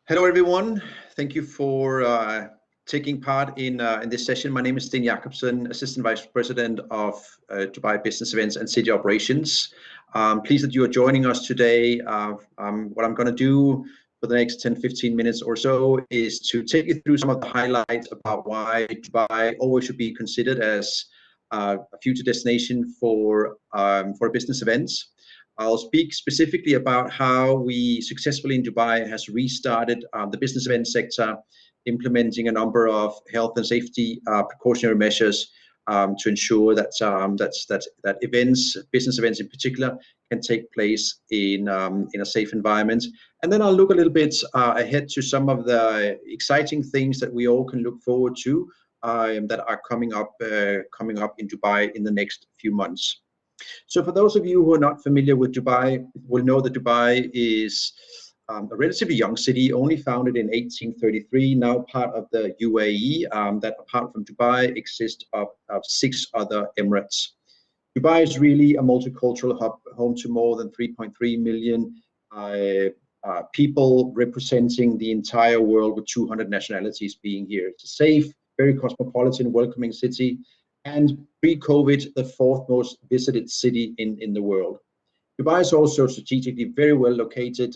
Hello, everyone. Thank you for taking part in this session. My name is Sten Jacobsen, Assistant Vice President of Dubai Business Events and City Operations. Pleased that you are joining us today. What I'm going to do for the next 10-15 minutes or so is to take you through some of the highlights about why Dubai always should be considered as a future destination for business events. I'll speak specifically about how we successfully in Dubai has restarted the business event sector, implementing a number of health and safety precautionary measures to ensure that business events in particular, can take place in a safe environment. And then I'll look a little bit ahead to some of the exciting things that we all can look forward to that are coming up in Dubai in the next few months. So for those of you who are not familiar with Dubai, will know that Dubai is a relatively young city, only founded in 1833, now part of the UAE, that apart from Dubai exists of 6 other emirates. Dubai is really a multicultural hub, home to more than 3.3 million people, representing the entire world, with 200 nationalities being here. It's a safe, very cosmopolitan, welcoming city, and pre-COVID, the 4th most visited city in the world. Dubai is also strategically very well located,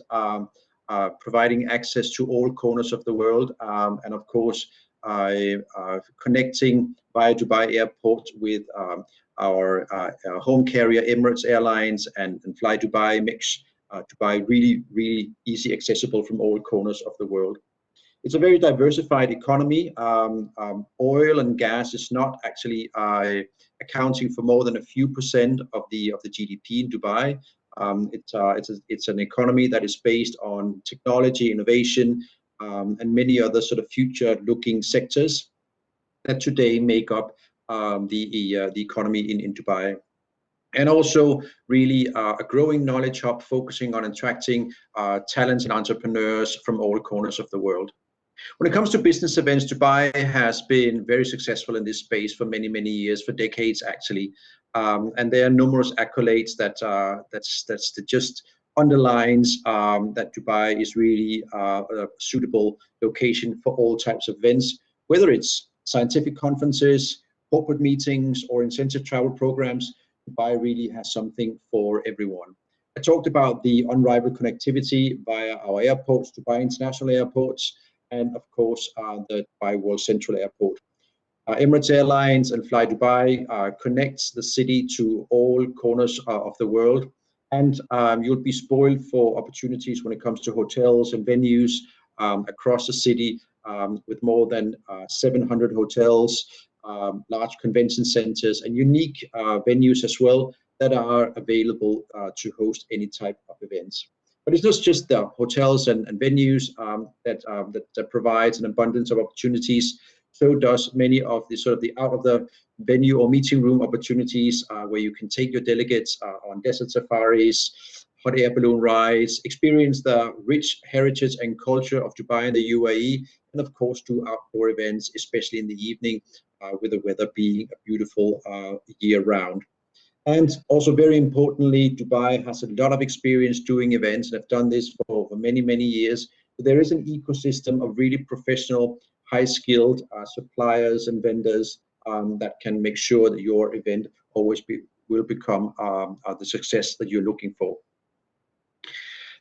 providing access to all corners of the world, and of course, connecting via Dubai Airport with our home carrier Emirates Airlines and Fly Dubai makes Dubai really, really easy accessible from all corners of the world. It's a very diversified economy. Oil and gas is not actually accounting for more than a few percent of the GDP in Dubai. It's an economy that is based on technology, innovation, and many other sort of future-looking sectors that today make up the economy in Dubai. And also really a growing knowledge hub focusing on attracting talents and entrepreneurs from all corners of the world. When it comes to business events, Dubai has been very successful in this space for many, many years, for decades actually. And there are numerous accolades that just underlines that Dubai is really a suitable location for all types of events, whether it's scientific conferences, corporate meetings, or incentive travel programs. Dubai really has something for everyone. I talked about the unrivaled connectivity via our airports, Dubai International Airports, and of course, the Dubai World Central Airport. Emirates Airlines and Fly Dubai connects the city to all corners of the world. And you'll be spoiled for opportunities when it comes to hotels and venues across the city, with more than 700 hotels, large convention centers, and unique venues as well that are available to host any type of events. But it's not just the hotels and venues that provides an abundance of opportunities. So does many of the sort of the out of the venue or meeting room opportunities, where you can take your delegates on desert safaris, hot air balloon rides, experience the rich heritage and culture of Dubai and the UAE, and of course do outdoor events, especially in the evening, with the weather being beautiful year round. And also very importantly, Dubai has a lot of experience doing events and have done this for many, many years. So there is an ecosystem of really professional, high-skilled suppliers and vendors that can make sure that your event always will become the success that you're looking for.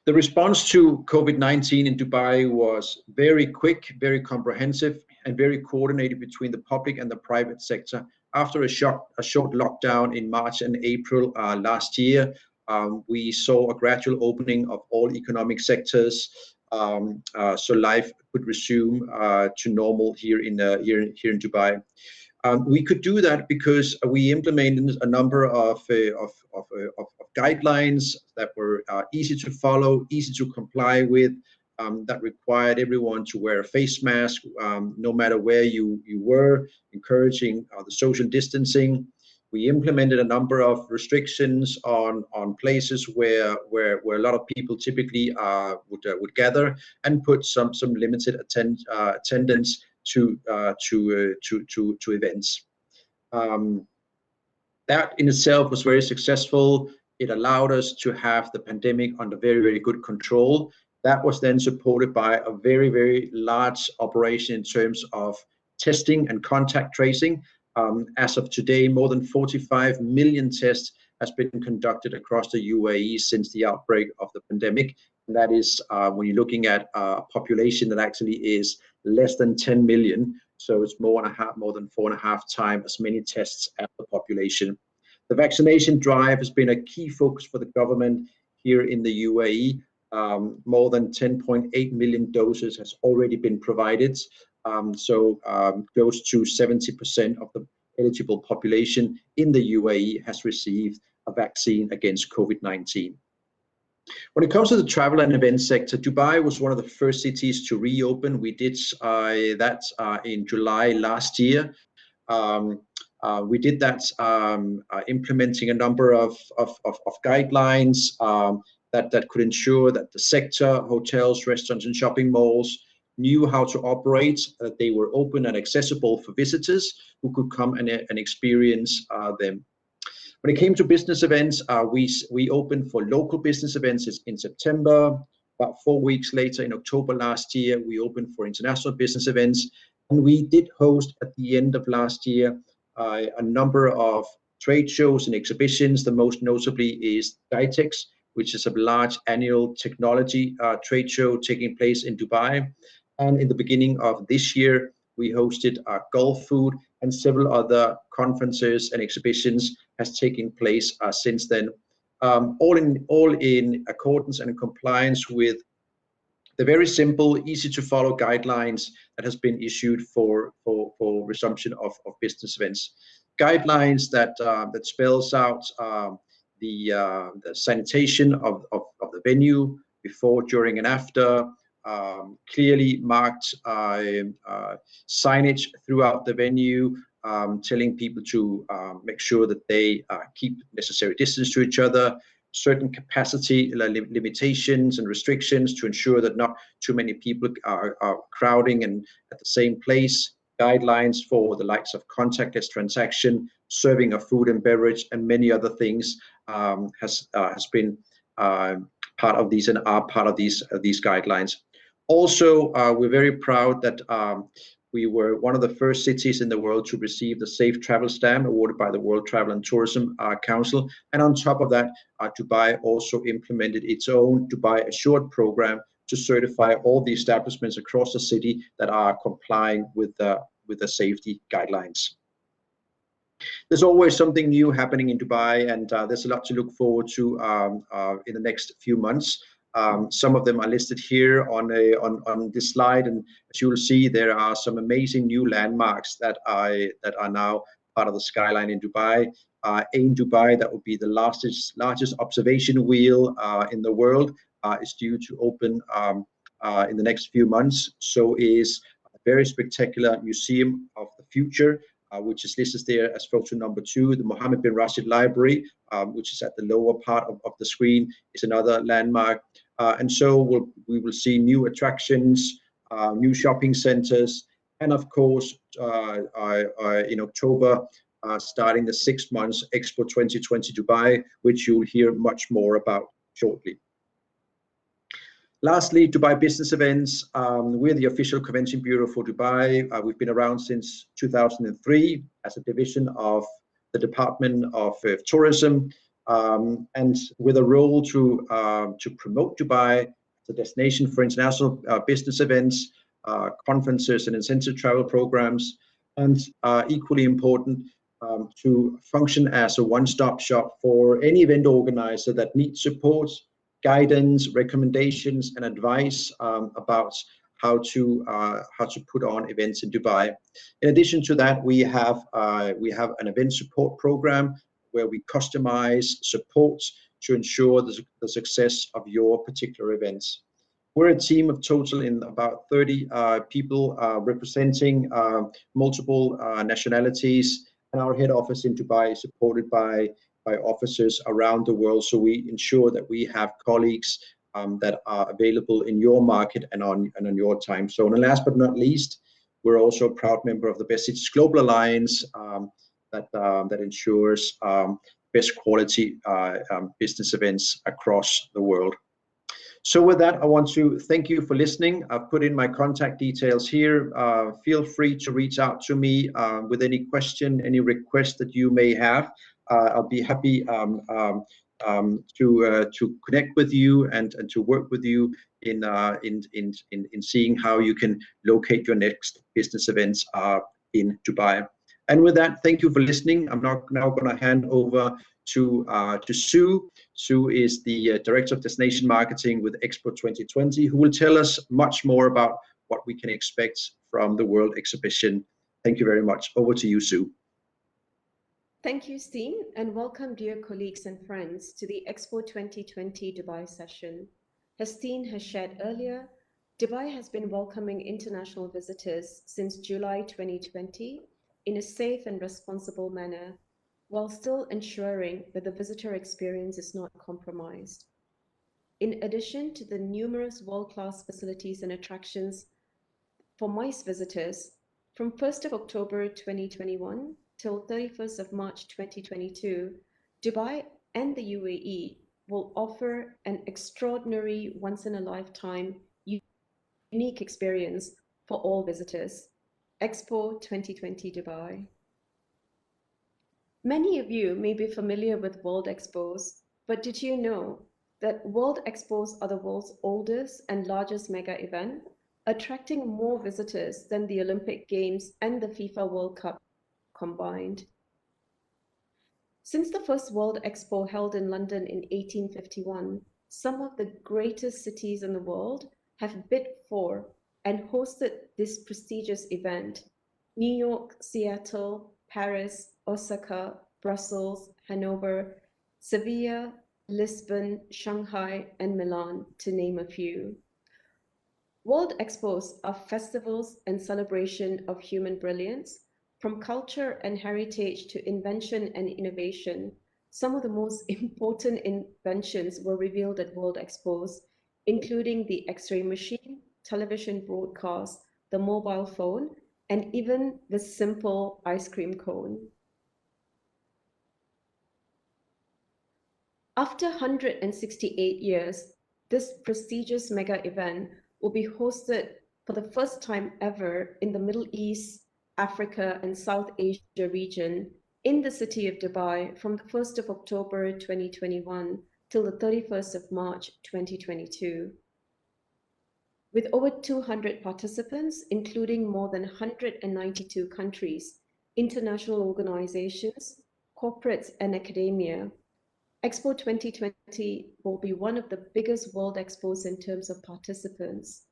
The response to COVID-19 in Dubai was very quick, very comprehensive, and very coordinated between the public and the private sector. After a short lockdown in March and April last year, we saw a gradual opening of all economic sectors, so life could resume to normal here in Dubai. We could do that because we implemented a number of guidelines that were easy to follow, easy to comply with, that required everyone to wear a face mask no matter where you were, encouraging the social distancing. We implemented a number of restrictions on places where a lot of people typically would gather, and put some limited attendance to events. That in itself was very successful. It allowed us to have the pandemic under very, very good control. That was then supported by a very, very large operation in terms of testing and contact tracing. As of today, more than 45 million tests has been conducted across the UAE since the outbreak of the pandemic. And that is when you're looking at a population that actually is less than 10 million. So it's more than 4.5 times as many tests as the population. The vaccination drive has been a key focus for the government here in the UAE. More than 10.8 million doses has already been provided. Close to 70% of the eligible population in the UAE has received a vaccine against COVID-19. When it comes to the travel and event sector, Dubai was one of the first cities to reopen. We did that in July last year. We did that implementing a number of guidelines that could ensure that the sector, hotels, restaurants, and shopping malls knew how to operate, that they were open and accessible for visitors who could come and experience them. When it came to business events, we opened for local business events in September. About 4 weeks later, in October last year, we opened for international business events. And we did host at the end of last year a number of trade shows and exhibitions. The most notably is GITEX, which is a large annual technology trade show taking place in Dubai. And in the beginning of this year, we hosted Gulf Food, and several other conferences and exhibitions has taken place since then. All in accordance and in compliance with the very simple, easy to follow guidelines that has been issued for resumption of business events. Guidelines that spells out the sanitation of the venue before, during, and after. Clearly marked signage throughout the venue, telling people to make sure that they keep necessary distance to each other, certain capacity limitations and restrictions to ensure that not too many people are crowding and at the same place, guidelines for the likes of contactless transaction, serving of food and beverage, and many other things has been part of these and are part of these guidelines. Also, we're very proud that we were one of the first cities in the world to receive the Safe Travel Stamp awarded by the World Travel and Tourism Council. And on top of that, Dubai also implemented its own Dubai Assured program to certify all the establishments across the city that are complying with the safety guidelines. There's always something new happening in Dubai, and there's a lot to look forward to in the next few months. Some of them are listed here on this slide, and as you will see, there are some amazing new landmarks that are now part of the skyline in Dubai. In Dubai, that would be the largest observation wheel in the world, is due to open in the next few months. So is a very spectacular Museum of the Future, which is listed there as photo number 2. The Mohammed bin Rashid Library, which is at the lower part of the screen, is another landmark. And so we will see new attractions, new shopping centers, and of course, in October, starting the 6 months Expo 2020 Dubai, which you'll hear much more about shortly. Lastly, Dubai Business Events. We're the official convention bureau for Dubai. We've been around since 2003 as a division of the Department of Tourism, and with a role to promote Dubai as a destination for international business events, conferences, and incentive travel programs, and equally important, to function as a one-stop shop for any event organizer that needs support, guidance, recommendations, and advice about how to put on events in Dubai. In addition to that, we have an event support program where we customize support to ensure the success of your particular events. We're a team of total in about 30 people representing multiple nationalities, and our head office in Dubai is supported by officers around the world. So we ensure that we have colleagues that are available in your market and on your time zone. And last but not least, we're also a proud member of the Best Cities Global Alliance that ensures best quality business events across the world. So with that, I want to thank you for listening. I've put in my contact details here. Feel free to reach out to me with any question, any request that you may have. I'll be happy to connect with you and to work with you in seeing how you can locate your next business events in Dubai. And with that, thank you for listening. I'm now going to hand over to Sue. Sue is the Director of Destination Marketing with Expo 2020, who will tell us much more about what we can expect from the World Exhibition. Thank you very much. Over to you, Sue. Thank you, Steen, and welcome, dear colleagues and friends, to the Expo 2020 Dubai session. As Steen has shared earlier, Dubai has been welcoming international visitors since July 2020 in a safe and responsible manner, while still ensuring that the visitor experience is not compromised. In addition to the numerous world-class facilities and attractions for MICE visitors, from 1st of October 2021 till 31st of March 2022, Dubai and the UAE will offer an extraordinary once-in-a-lifetime unique experience for all visitors. Expo 2020 Dubai. Many of you may be familiar with World Expos, but did you know that World Expos are the world's oldest and largest mega event, attracting more visitors than the Olympic Games and the FIFA World Cup combined? Since the first World Expo held in London in 1851, some of the greatest cities in the world have bid for and hosted this prestigious event. New York, Seattle, Paris, Osaka, Brussels, Hanover, Sevilla, Lisbon, Shanghai, and Milan, to name a few. World Expos are festivals and celebration of human brilliance. From culture and heritage to invention and innovation, some of the most important inventions were revealed at World Expos, including the X-ray machine, television broadcast, the mobile phone, and even the simple ice cream cone. After 168 years, this prestigious mega event will be hosted for the first time ever in the Middle East, Africa, and South Asia region in the city of Dubai from the 1st of October 2021 till the 31st of March 2022. With over 200 participants, including more than 192 countries, international organizations, corporates, and academia, Expo 2020 will be one of the biggest world expos in terms of participants,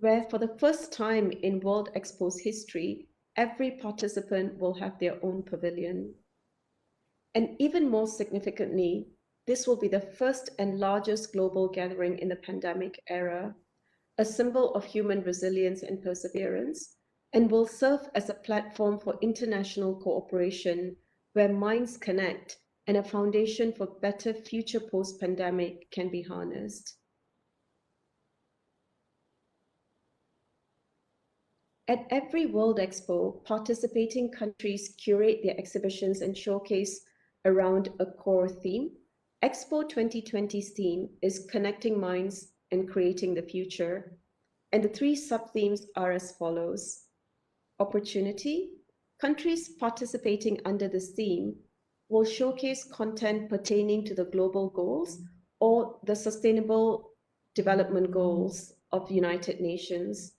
where for the first time in World Expo's history, every participant will have their own pavilion. And even more significantly, this will be the first and largest global gathering in the pandemic era, a symbol of human resilience and perseverance, and will serve as a platform for international cooperation where minds connect and a foundation for better future post-pandemic can be harnessed. At every World Expo, participating countries curate their exhibitions and showcase around a core theme. Expo 2020's theme is Connecting Minds and Creating the Future, and the three sub-themes are as follows. Opportunity. Countries participating under this theme will showcase content pertaining to the global goals or the Sustainable Development Goals of the United Nations.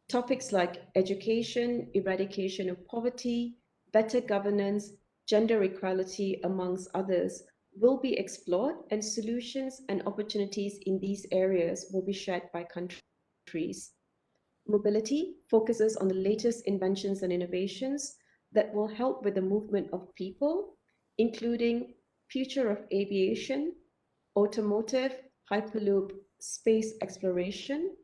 Topics like education, eradication of poverty, better governance, gender equality, amongst others, will be explored, and solutions and opportunities in these areas will be shared by countries. Mobility focuses on the latest inventions and innovations that will help with the movement of people, including future of aviation, automotive, hyperloop, space exploration,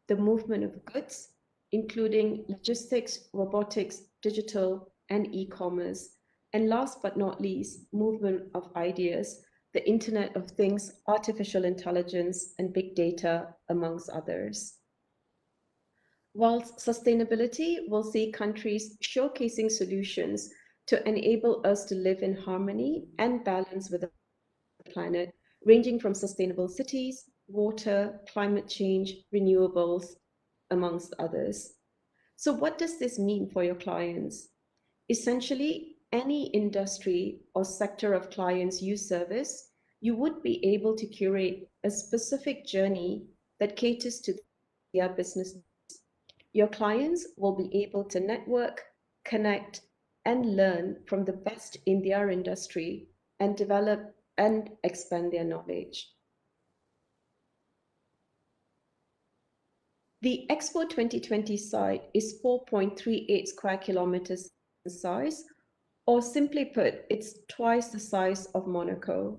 the movement of goods, including logistics, robotics, digital, and e-commerce, and last but not least, movement of ideas, the Internet of Things, artificial intelligence, and big data, amongst others. Whilst sustainability will see countries showcasing solutions to enable us to live in harmony and balance with the planet, ranging from sustainable cities, water, climate change, renewables, amongst others. So what does this mean for your clients? Essentially, any industry or sector of clients you service, you would be able to curate a specific journey that caters to their business. Your clients will be able to network, connect, and learn from the best in their industry and develop and expand their knowledge. The Expo 2020 site is 4.38 square kilometers in size, or simply put, it's twice the size of Monaco.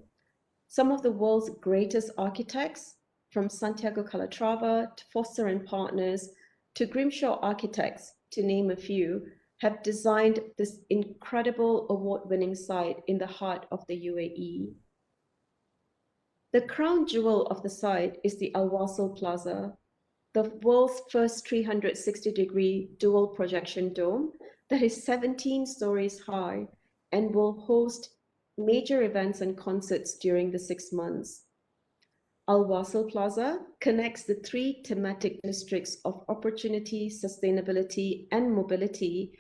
Some of the world's greatest architects, from Santiago Calatrava to Foster and Partners to Grimshaw Architects, to name a few, have designed this incredible award-winning site in the heart of the UAE. The crown jewel of the site is the Al Wasl Plaza, the world's first 360-degree dual projection dome that is 17 stories high and will host major events and concerts during the 6 months. Al Wasl Plaza connects the three thematic districts of opportunity, sustainability, and mobility,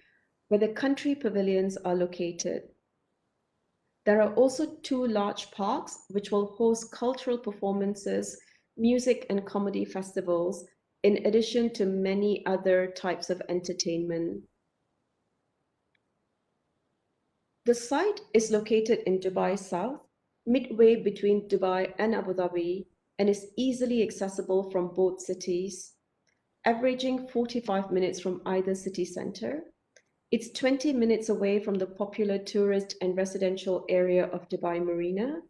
where the country pavilions are located. There are also 2 large parks which will host cultural performances, music and comedy festivals, in addition to many other types of entertainment. The site is located in Dubai South, midway between Dubai and Abu Dhabi, and is easily accessible from both cities, averaging 45 minutes from either city center. It's 20 minutes away from the popular tourist and residential area of Dubai Marina.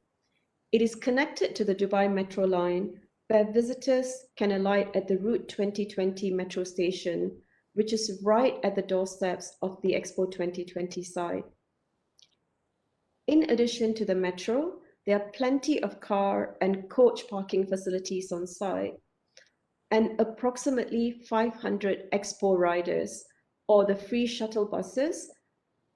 It is connected to the Dubai Metro line, where visitors can alight at the Route 2020 metro station, which is right at the doorsteps of the Expo 2020 site. In addition to the metro, there are plenty of car and coach parking facilities on site, and approximately 500 Expo riders, or the free shuttle buses,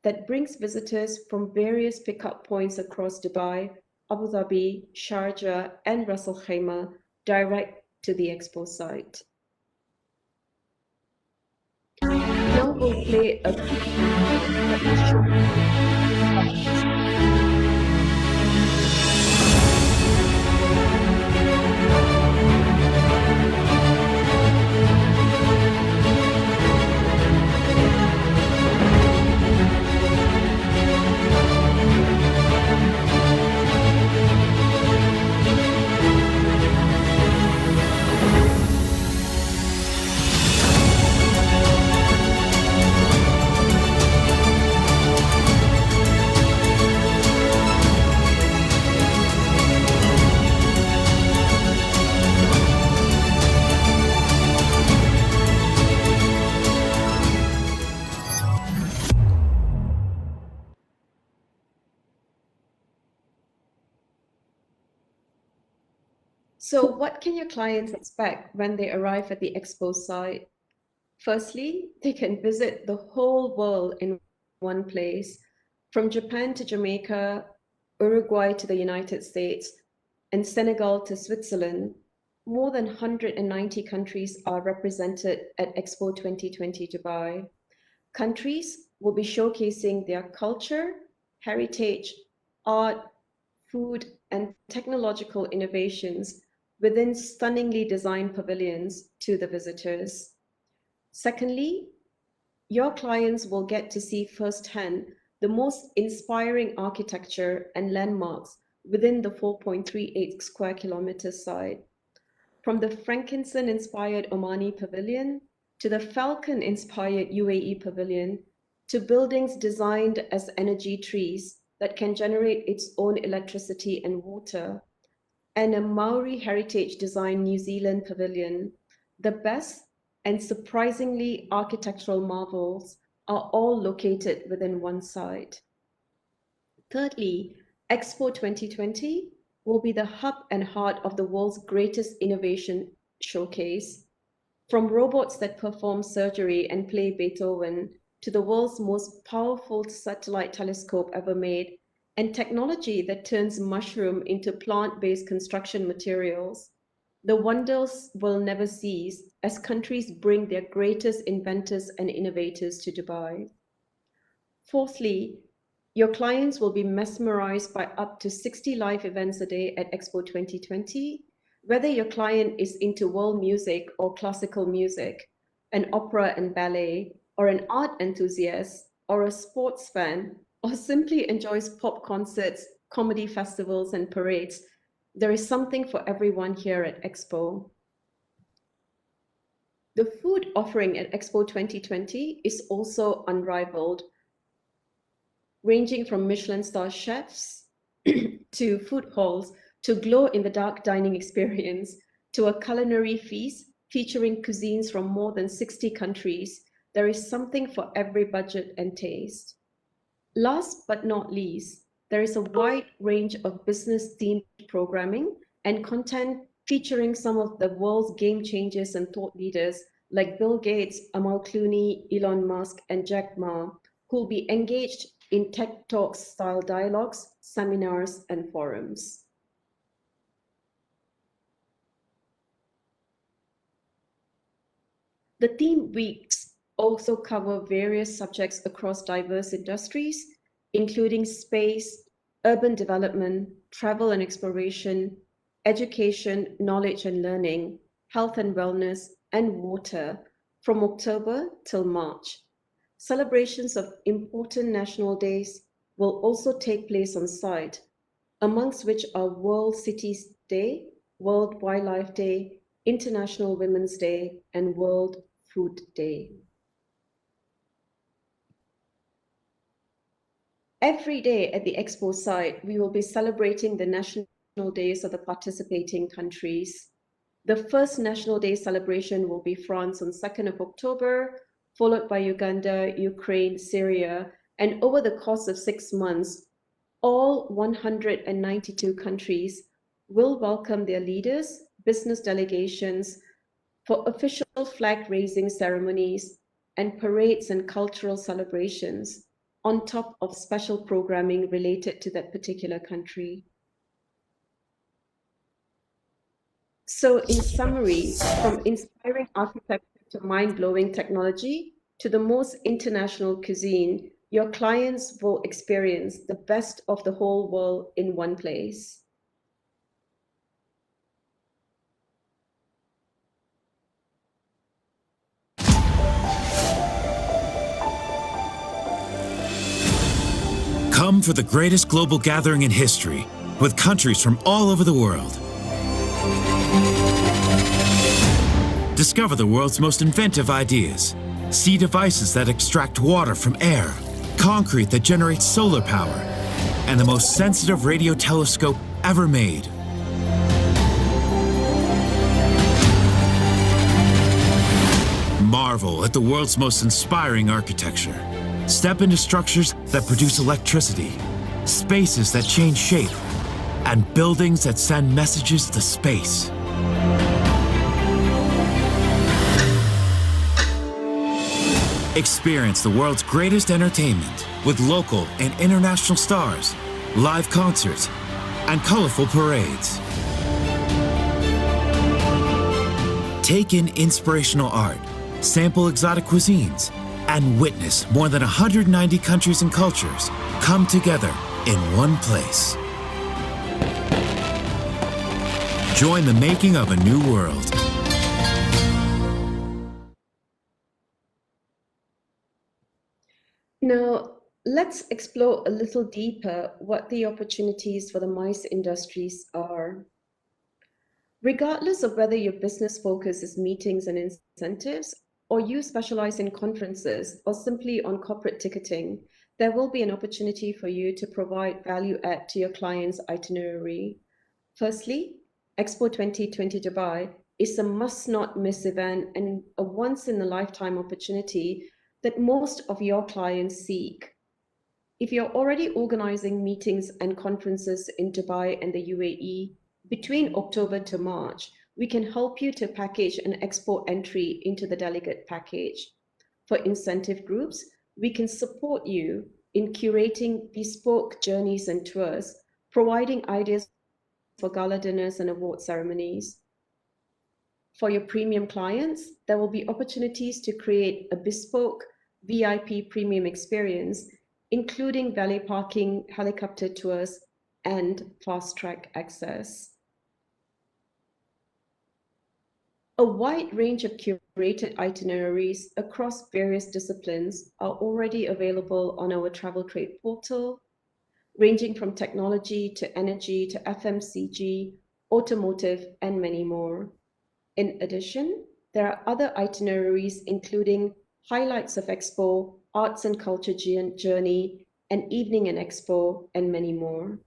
that brings visitors from various pickup points across Dubai, Abu Dhabi, Sharjah, and Ras Al Khaimah direct to the Expo site. Now we'll play a So what can your clients expect when they arrive at the Expo site? Firstly, they can visit the whole world in one place, from Japan to Jamaica, Uruguay to the United States, and Senegal to Switzerland. More than 190 countries are represented at Expo 2020 Dubai. Countries will be showcasing their culture, heritage, art, food, and technological innovations within stunningly designed pavilions to the visitors. Secondly, your clients will get to see firsthand the most inspiring architecture and landmarks within the 4.38 square kilometer site. From the Frankincense-inspired Omani Pavilion to the Falcon-inspired UAE Pavilion to buildings designed as energy trees that can generate its own electricity and water, and a Maori heritage design New Zealand Pavilion, the best and surprisingly architectural marvels are all located within one site. Thirdly, Expo 2020 will be the hub and heart of the world's greatest innovation showcase. From robots that perform surgery and play Beethoven to the world's most powerful satellite telescope ever made, and technology that turns mushroom into plant-based construction materials. The wonders will never cease as countries bring their greatest inventors and innovators to Dubai. Fourthly, your clients will be mesmerized by up to 60 live events a day at Expo 2020. Whether your client is into world music or classical music, an opera and ballet, or an art enthusiast, or a sports fan, or simply enjoys pop concerts, comedy festivals, and parades, there is something for everyone here at Expo. The food offering at Expo 2020 is also unrivaled, ranging from Michelin star chefs to food halls to glow-in-the-dark dining experience to a culinary feast featuring cuisines from more than 60 countries. There is something for every budget and taste. Last but not least, there is a wide range of business-themed programming and content featuring some of the world's game changers and thought leaders like Bill Gates, Amal Clooney, Elon Musk, and Jack Ma, who will be engaged in Tech Talks style dialogues, seminars, and forums. The theme weeks also cover various subjects across diverse industries, including space, urban development, travel and exploration, education, knowledge and learning, health and wellness, and water from October till March. Celebrations of important national days will also take place on site, amongst which are World Cities Day, World Wildlife Day, International Women's Day, and World Food Day. Every day at the Expo site, we will be celebrating the national days of the participating countries. The first National Day celebration will be France on 2nd of October, followed by Uganda, Ukraine, Syria, and over the course of 6 months, all 192 countries will welcome their leaders, business delegations, for official flag-raising ceremonies and parades and cultural celebrations, on top of special programming related to that particular country. So in summary, from inspiring architecture to mind-blowing technology to the most international cuisine, your clients will experience the best of the whole world in one place. Come for the greatest global gathering in history, with countries from all over the world. Discover the world's most inventive ideas. See devices that extract water from air, concrete that generates solar power, and the most sensitive radio telescope ever made. Marvel at the world's most inspiring architecture. Step into structures that produce electricity, spaces that change shape, and buildings that send messages to space. Experience the world's greatest entertainment with local and international stars, live concerts, and colorful parades. Take in inspirational art, sample exotic cuisines, and witness more than 190 countries and cultures come together in one place. Join the making of a new world. Now, let's explore a little deeper what the opportunities for the MICE industries are. Regardless of whether your business focus is meetings and incentives, or you specialize in conferences or simply on corporate ticketing, there will be an opportunity for you to provide value add to your client's itinerary. Firstly, Expo 2020 Dubai is a must-not-miss event and a once-in-a-lifetime opportunity that most of your clients seek. If you're already organizing meetings and conferences in Dubai and the UAE between October to March, we can help you to package an Expo entry into the delegate package. For incentive groups, we can support you in curating bespoke journeys and tours, providing ideas for gala dinners and award ceremonies. For your premium clients, there will be opportunities to create a bespoke VIP premium experience, including valet parking, helicopter tours, and fast-track access. A wide range of curated itineraries across various disciplines are already available on our travel trade portal, ranging from technology to energy to FMCG, automotive, and many more. In addition, there are other itineraries including highlights of Expo, arts and culture journey, an evening in Expo, and many more.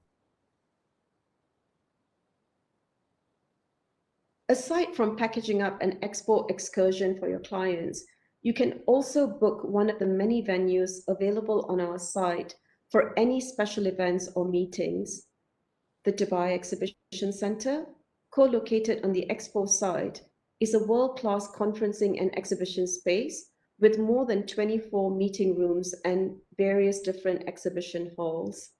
Aside from packaging up an Expo excursion for your clients, you can also book one of the many venues available on our site for any special events or meetings. The Dubai Exhibition Center, co-located on the Expo site, is a world-class conferencing and exhibition space with more than 24 meeting rooms and various different exhibition halls.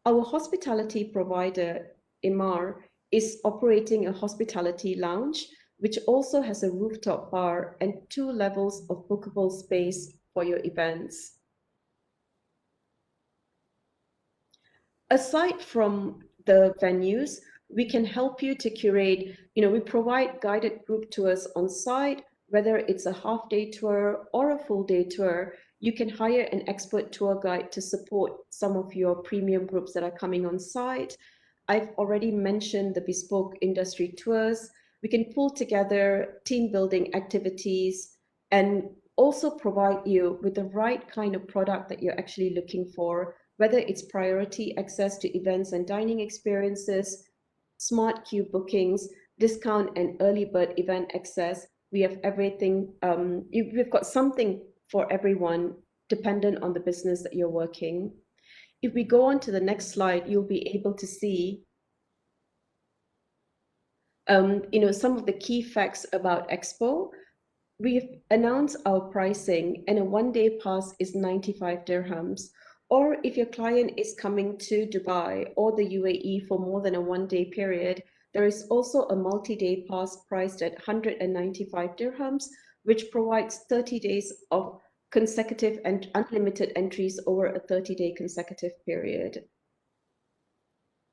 Our hospitality provider, Emaar, is operating a hospitality lounge, which also has a rooftop bar and 2 levels of bookable space for your events. Aside from the venues, we can help you to curate, we provide guided group tours on site, whether it's a half-day tour or a full-day tour. You can hire an expert tour guide to support some of your premium groups that are coming on site. I've already mentioned the bespoke industry tours. We can pull together team building activities and also provide you with the right kind of product that you're actually looking for, whether it's priority access to events and dining experiences, smart queue bookings, discount and early bird event access. We have everything. We've got something for everyone dependent on the business that you're working. If we go on to the next slide, you'll be able to see some of the key facts about Expo. We've announced our pricing, and a one-day pass is 95 dirhams. Or if your client is coming to Dubai or the UAE for more than a one-day period, there is also a multi-day pass priced at 195 dirhams, which provides 30 days of consecutive and unlimited entries over a 30-day consecutive period.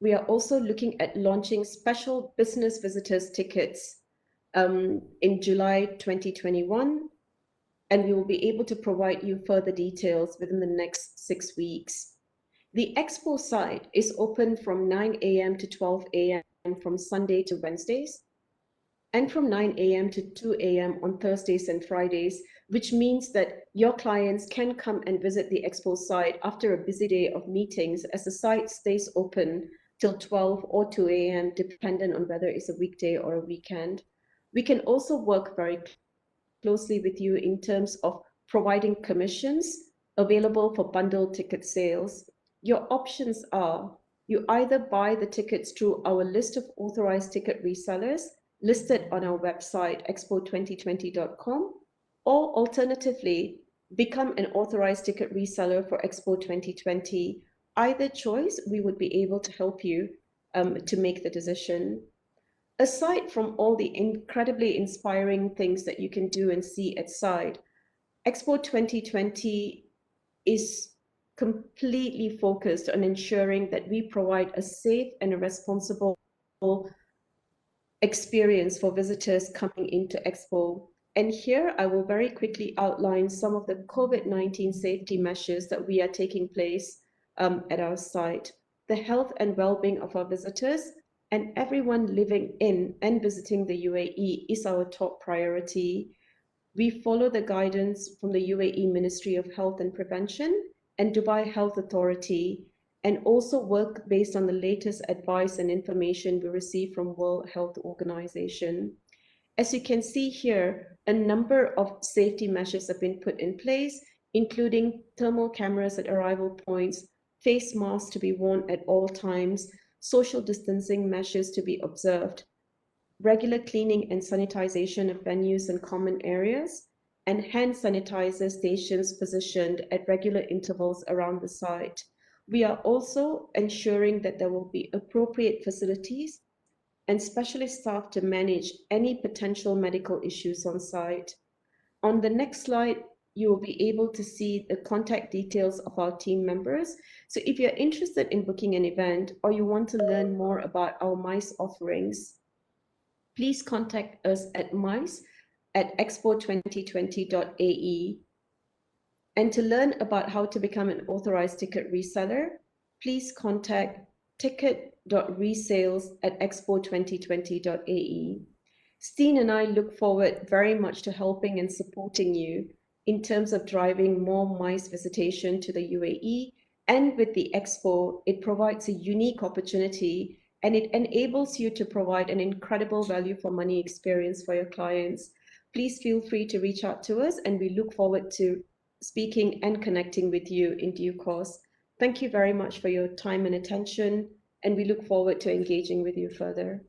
We are also looking at launching special business visitors tickets in July 2021, and we will be able to provide you further details within the next 6 weeks. The Expo site is open from 9 a.m. to 12 a.m. from Sunday to Wednesdays, and from 9 a.m. to 2 a.m. on Thursdays and Fridays, which means that your clients can come and visit the Expo site after a busy day of meetings, as the site stays open till 12 or 2 a.m., dependent on whether it's a weekday or a weekend. We can also work very closely with you in terms of providing commissions available for bundled ticket sales. Your options are, you either buy the tickets through our list of authorized ticket resellers listed on our website, expo2020.com, or alternatively, become an authorized ticket reseller for Expo 2020. Either choice, we would be able to help you to make the decision. Aside from all the incredibly inspiring things that you can do and see at site, Expo 2020 is completely focused on ensuring that we provide a safe and a responsible experience for visitors coming into Expo. And here I will very quickly outline some of the COVID-19 safety measures that we are taking place at our site. The health and well-being of our visitors and everyone living in and visiting the UAE is our top priority. We follow the guidance from the UAE Ministry of Health and Prevention and Dubai Health Authority, and also work based on the latest advice and information we receive from World Health Organization. As you can see here, a number of safety measures have been put in place, including thermal cameras at arrival points, face masks to be worn at all times, social distancing measures to be observed, regular cleaning and sanitization of venues and common areas, and hand sanitizer stations positioned at regular intervals around the site. We are also ensuring that there will be appropriate facilities and specialist staff to manage any potential medical issues on site. On the next slide, you will be able to see the contact details of our team members. So if you're interested in booking an event or you want to learn more about our MICE offerings, please contact us at mice@expo2020.ae. And to learn about how to become an authorized ticket reseller, please contact ticket.resales@expo2020.ae. Steen and I look forward very much to helping and supporting you in terms of driving more MICE visitation to the UAE. And with the Expo, it provides a unique opportunity and it enables you to provide an incredible value for money experience for your clients. Please feel free to reach out to us, and we look forward to speaking and connecting with you in due course. Thank you very much for your time and attention, and we look forward to engaging with you further.